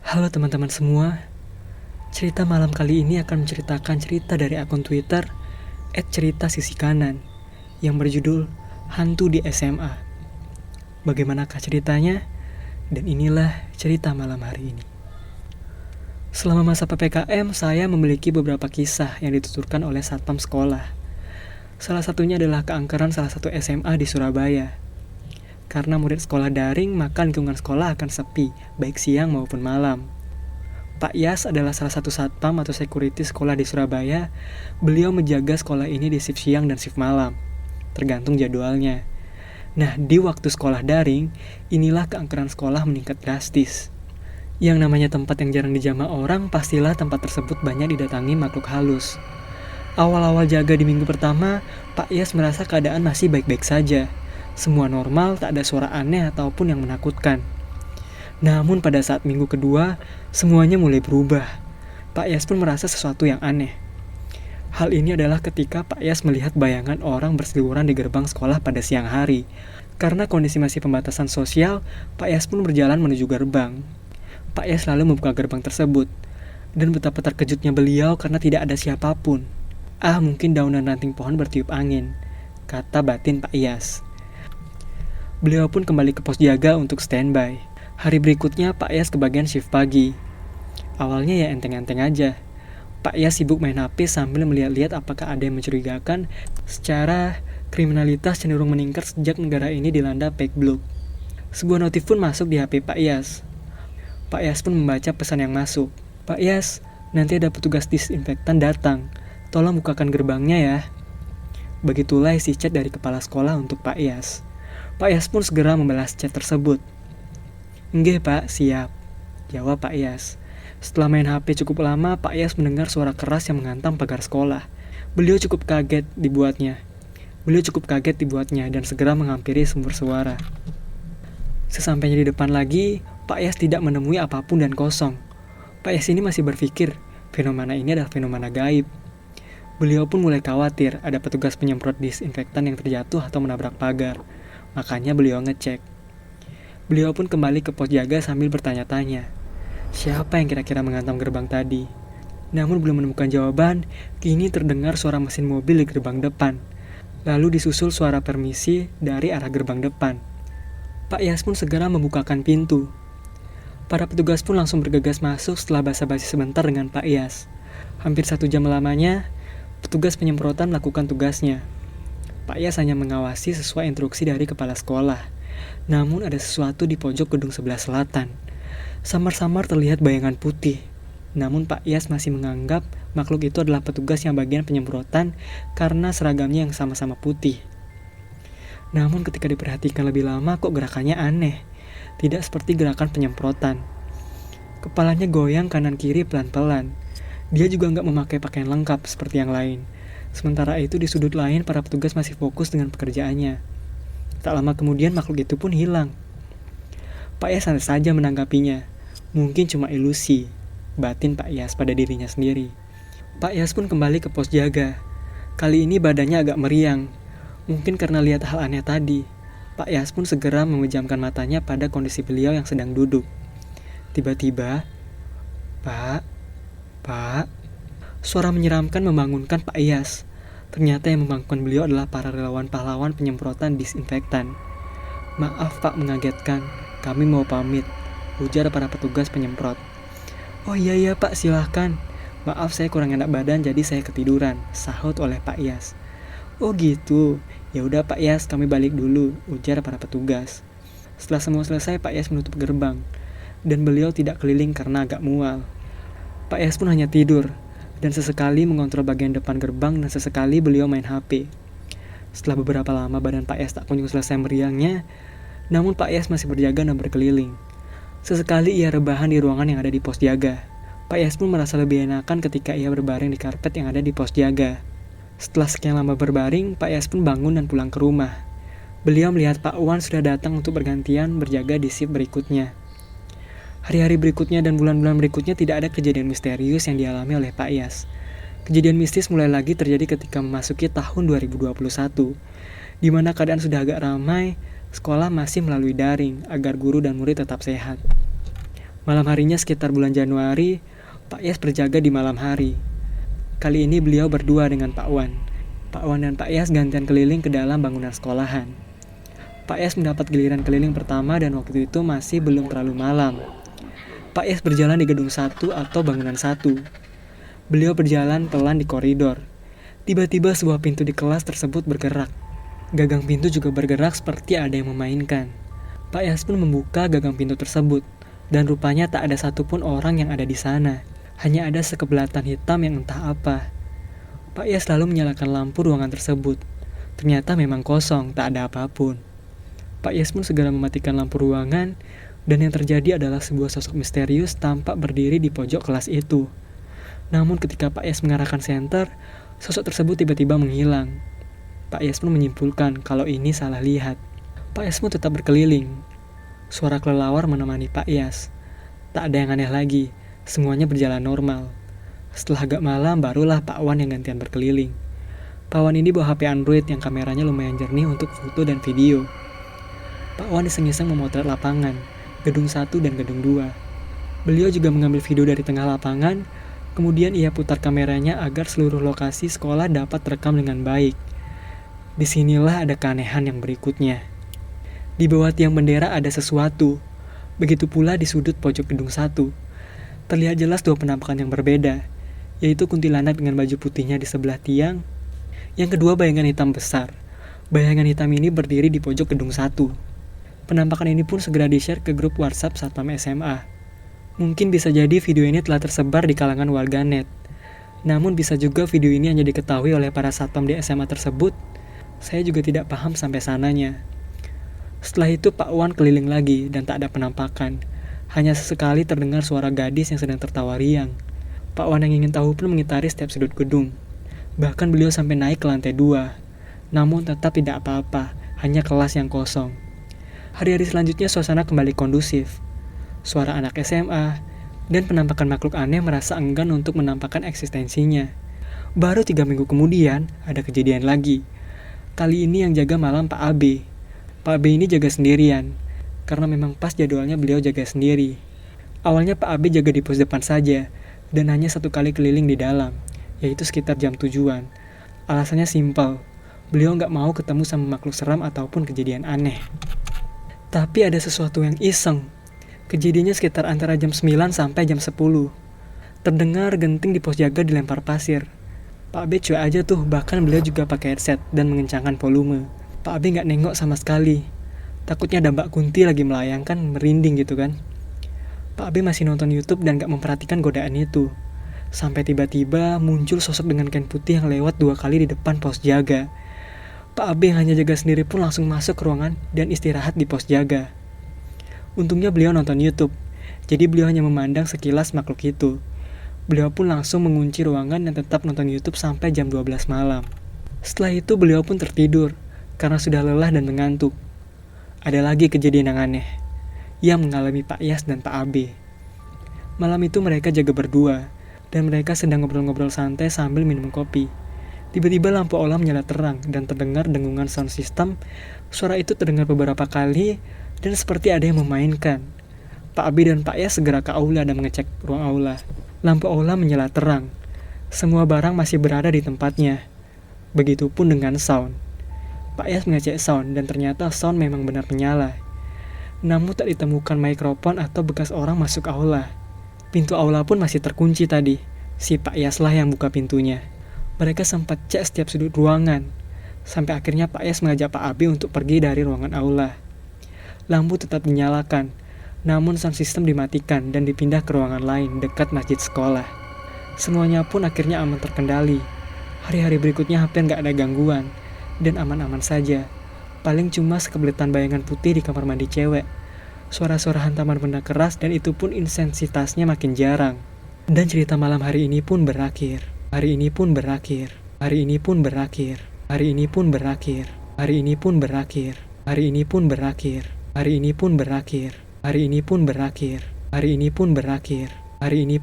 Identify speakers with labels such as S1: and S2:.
S1: Halo teman-teman semua, cerita malam kali ini akan menceritakan cerita dari akun Twitter @cerita_sisi_kanan yang berjudul Hantu di SMA. Bagaimanakah ceritanya? Dan inilah cerita malam hari ini. Selama masa PPKM, saya memiliki beberapa kisah yang dituturkan oleh satpam sekolah. Salah satunya adalah keangkeran salah satu SMA di Surabaya. Karena murid sekolah daring, maka lingkungan sekolah akan sepi, baik siang maupun malam. Pak Yas adalah salah satu satpam atau security sekolah di Surabaya. Beliau menjaga sekolah ini di shift siang dan shift malam, tergantung jadwalnya. Nah, di waktu sekolah daring, inilah keangkeran sekolah meningkat drastis. Yang namanya tempat yang jarang dijamah orang, pastilah tempat tersebut banyak didatangi makhluk halus. Awal-awal jaga di minggu pertama, Pak Yas merasa keadaan masih baik-baik saja. Semua normal, tak ada suara aneh ataupun yang menakutkan. Namun pada saat minggu kedua, semuanya mulai berubah. Pak Yas pun merasa sesuatu yang aneh. Hal ini adalah ketika Pak Yas melihat bayangan orang berseliweran di gerbang sekolah pada siang hari. Karena kondisi masih pembatasan sosial, Pak Yas pun berjalan menuju gerbang. Pak Yas lalu membuka gerbang tersebut. Dan betapa terkejutnya beliau karena tidak ada siapapun. Mungkin daun dan ranting pohon bertiup angin, kata batin Pak Yas. Beliau pun kembali ke pos jaga untuk standby. Hari berikutnya Pak Yas kebagian shift pagi. Awalnya ya enteng-enteng aja. Pak Yas sibuk main HP sambil melihat-lihat apakah ada yang mencurigakan. Secara kriminalitas cenderung meningkat sejak negara ini dilanda fake blog. Sebuah notif pun masuk di HP Pak Yas. Pak Yas pun membaca pesan yang masuk. Pak Yas, nanti ada petugas disinfektan datang. Tolong bukakan gerbangnya ya. Begitulah isi chat dari kepala sekolah untuk Pak Yas. Pak Yas pun segera membalas chat tersebut. Nggih Pak, siap, jawab Pak Yas. Setelah main HP cukup lama, Pak Yas mendengar suara keras yang menghantam pagar sekolah. Beliau cukup kaget dibuatnya dan segera menghampiri sumber suara. Sesampainya di depan lagi, Pak Yas tidak menemui apapun dan kosong. Pak Yas ini masih berpikir, fenomena ini adalah fenomena gaib. Beliau pun mulai khawatir ada petugas penyemprot disinfektan yang terjatuh atau menabrak pagar. Makanya beliau ngecek. Beliau pun kembali ke pos jaga sambil bertanya-tanya, siapa yang kira-kira menghantam gerbang tadi? Namun belum menemukan jawaban, kini terdengar suara mesin mobil di gerbang depan. Lalu disusul suara permisi dari arah gerbang depan. Pak Yas pun segera membukakan pintu. Para petugas pun langsung bergegas masuk setelah basa-basi sebentar dengan Pak Yas. Hampir 1 jam lamanya, petugas penyemprotan melakukan tugasnya. Pak Yas hanya mengawasi sesuai instruksi dari kepala sekolah. Namun ada sesuatu di pojok gedung sebelah selatan. Samar-samar terlihat bayangan putih. Namun Pak Yas masih menganggap makhluk itu adalah petugas yang bagian penyemprotan karena seragamnya yang sama-sama putih. Namun ketika diperhatikan lebih lama kok gerakannya aneh. Tidak seperti gerakan penyemprotan. Kepalanya goyang kanan kiri pelan-pelan. Dia juga nggak memakai pakaian lengkap seperti yang lain. Sementara itu di sudut lain para petugas masih fokus dengan pekerjaannya. Tak lama kemudian makhluk itu pun hilang. Pak Yas santai saja menanggapinya. Mungkin cuma ilusi, batin Pak Yas pada dirinya sendiri. Pak Yas pun kembali ke pos jaga. Kali ini badannya agak meriang. Mungkin karena lihat hal aneh tadi. Pak Yas pun segera memejamkan matanya pada kondisi beliau yang sedang duduk. Tiba-tiba, Pak, suara menyeramkan membangunkan Pak Yas. Ternyata yang membangunkan beliau adalah para relawan pahlawan penyemprotan disinfektan. Maaf Pak mengagetkan, kami mau pamit, ujar para petugas penyemprot. Oh iya Pak, silahkan. Maaf saya kurang enak badan jadi saya ketiduran, sahut oleh Pak Yas. Oh gitu, ya udah Pak Yas kami balik dulu, ujar para petugas. Setelah semua selesai Pak Yas menutup gerbang, dan beliau tidak keliling karena agak mual. Pak Yas pun hanya tidur, dan sesekali mengontrol bagian depan gerbang dan sesekali beliau main HP. Setelah beberapa lama badan Pak Yas tak kunjung selesai meriangnya, namun Pak Yas masih berjaga dan berkeliling. Sesekali ia rebahan di ruangan yang ada di pos jaga. Pak Yas pun merasa lebih enakan ketika ia berbaring di karpet yang ada di pos jaga. Setelah sekian lama berbaring, Pak Yas pun bangun dan pulang ke rumah. Beliau melihat Pak Wan sudah datang untuk bergantian berjaga di shift berikutnya. Hari-hari berikutnya dan bulan-bulan berikutnya tidak ada kejadian misterius yang dialami oleh Pak Yas. Kejadian mistis mulai lagi terjadi ketika memasuki tahun 2021, di mana keadaan sudah agak ramai, sekolah masih melalui daring agar guru dan murid tetap sehat. Malam harinya sekitar bulan Januari, Pak Yas berjaga di malam hari. Kali ini beliau berdua dengan Pak Wan. Pak Wan dan Pak Yas gantian keliling ke dalam bangunan sekolahan. Pak Yas mendapat giliran keliling pertama dan waktu itu masih belum terlalu malam. Pak Yas berjalan di gedung 1 atau bangunan 1. Beliau berjalan pelan di koridor. Tiba-tiba sebuah pintu di kelas tersebut bergerak. Gagang pintu juga bergerak seperti ada yang memainkan. Pak Yas pun membuka gagang pintu tersebut, dan rupanya tak ada satupun orang yang ada di sana. Hanya ada sekebelatan hitam yang entah apa. Pak Yas lalu menyalakan lampu ruangan tersebut. Ternyata memang kosong, tak ada apapun. Pak Yas pun segera mematikan lampu ruangan, dan yang terjadi adalah sebuah sosok misterius tampak berdiri di pojok kelas itu. Namun ketika Pak Yas mengarahkan senter, sosok tersebut tiba-tiba menghilang. Pak Yas pun menyimpulkan kalau ini salah lihat. Pak Yas pun tetap berkeliling. Suara kelelawar menemani Pak Yas. Tak ada yang aneh lagi, semuanya berjalan normal. Setelah agak malam, barulah Pak Wan yang gantian berkeliling. Pak Wan ini bawa HP Android yang kameranya lumayan jernih untuk foto dan video. Pak Wan iseng-iseng memotret lapangan, gedung 1 dan gedung 2. Beliau juga mengambil video dari tengah lapangan, kemudian ia putar kameranya agar seluruh lokasi sekolah dapat terekam dengan baik. Disinilah ada keanehan yang berikutnya. Di bawah tiang bendera ada sesuatu. Begitu pula di sudut pojok gedung 1. Terlihat jelas dua penampakan yang berbeda, yaitu kuntilanak dengan baju putihnya di sebelah tiang. Yang kedua bayangan hitam besar. Bayangan hitam ini berdiri di pojok gedung 1. Penampakan ini pun segera di-share ke grup WhatsApp Satpam SMA. Mungkin bisa jadi video ini telah tersebar di kalangan warganet. Namun bisa juga video ini hanya diketahui oleh para satpam di SMA tersebut. Saya juga tidak paham sampai sananya. Setelah itu Pak Wan keliling lagi dan tak ada penampakan. Hanya sesekali terdengar suara gadis yang sedang tertawa riang. Pak Wan yang ingin tahu pun mengitari setiap sudut gedung. Bahkan beliau sampai naik ke lantai 2. Namun tetap tidak apa-apa, hanya kelas yang kosong. Hari-hari selanjutnya suasana kembali kondusif. Suara anak SMA dan penampakan makhluk aneh merasa enggan untuk menampakkan eksistensinya. Baru 3 minggu kemudian ada kejadian lagi. Kali ini yang jaga malam Pak AB. Pak AB ini jaga sendirian, karena memang pas jadwalnya beliau jaga sendiri. Awalnya Pak AB jaga di pos depan saja, dan hanya 1 kali keliling di dalam, yaitu sekitar jam tujuan. Alasannya simpel, beliau nggak mau ketemu sama makhluk seram ataupun kejadian aneh. Tapi ada sesuatu yang iseng. Kejadiannya sekitar antara jam 9 sampai jam 10. Terdengar genting di pos jaga dilempar pasir. Pak AB cuek aja tuh, bahkan beliau juga pakai headset dan mengencangkan volume. Pak AB nggak nengok sama sekali. Takutnya ada Mbak Kunti lagi melayangkan, merinding gitu kan. Pak AB masih nonton YouTube dan nggak memperhatikan godaan itu. Sampai tiba-tiba muncul sosok dengan kain putih yang lewat 2 kali di depan pos jaga. Pak AB yang hanya jaga sendiri pun langsung masuk ke ruangan dan istirahat di pos jaga. Untungnya beliau nonton YouTube, jadi beliau hanya memandang sekilas makhluk itu. Beliau pun langsung mengunci ruangan dan tetap nonton YouTube sampai jam 12 malam. Setelah itu beliau pun tertidur, karena sudah lelah dan mengantuk. Ada lagi kejadian yang aneh, yang mengalami Pak Yas dan Pak AB. Malam itu mereka jaga berdua, dan mereka sedang ngobrol-ngobrol santai sambil minum kopi. Tiba-tiba lampu aula menyala terang, dan terdengar dengungan sound system. Suara itu terdengar beberapa kali, dan seperti ada yang memainkan. Pak AB dan Pak Yas segera ke aula dan mengecek ruang aula. Lampu aula menyala terang. Semua barang masih berada di tempatnya. Begitupun dengan sound. Pak Yas mengecek sound dan ternyata sound memang benar menyala. Namun tak ditemukan mikrofon atau bekas orang masuk aula. Pintu aula pun masih terkunci tadi. Si Pak Yas lah yang buka pintunya. Mereka sempat cek setiap sudut ruangan. Sampai akhirnya Pak Yas mengajak Pak AB untuk pergi dari ruangan aula. Lampu tetap dinyalakan. Namun sound system dimatikan dan dipindah ke ruangan lain dekat masjid sekolah. Semuanya pun akhirnya aman terkendali. Hari-hari berikutnya hampir gak ada gangguan. Dan aman-aman saja. Paling cuma sekebeletan bayangan putih di kamar mandi cewek. Suara-suara hantaman benda keras dan itu pun intensitasnya makin jarang. Dan cerita malam hari ini pun berakhir. Hari ini pun berakhir. Hari ini pun berakhir. Hari ini pun berakhir. Hari ini pun berakhir. Hari ini pun berakhir. Hari ini pun berakhir. Hari ini pun berakhir. Hari ini pun berakhir. Hari ini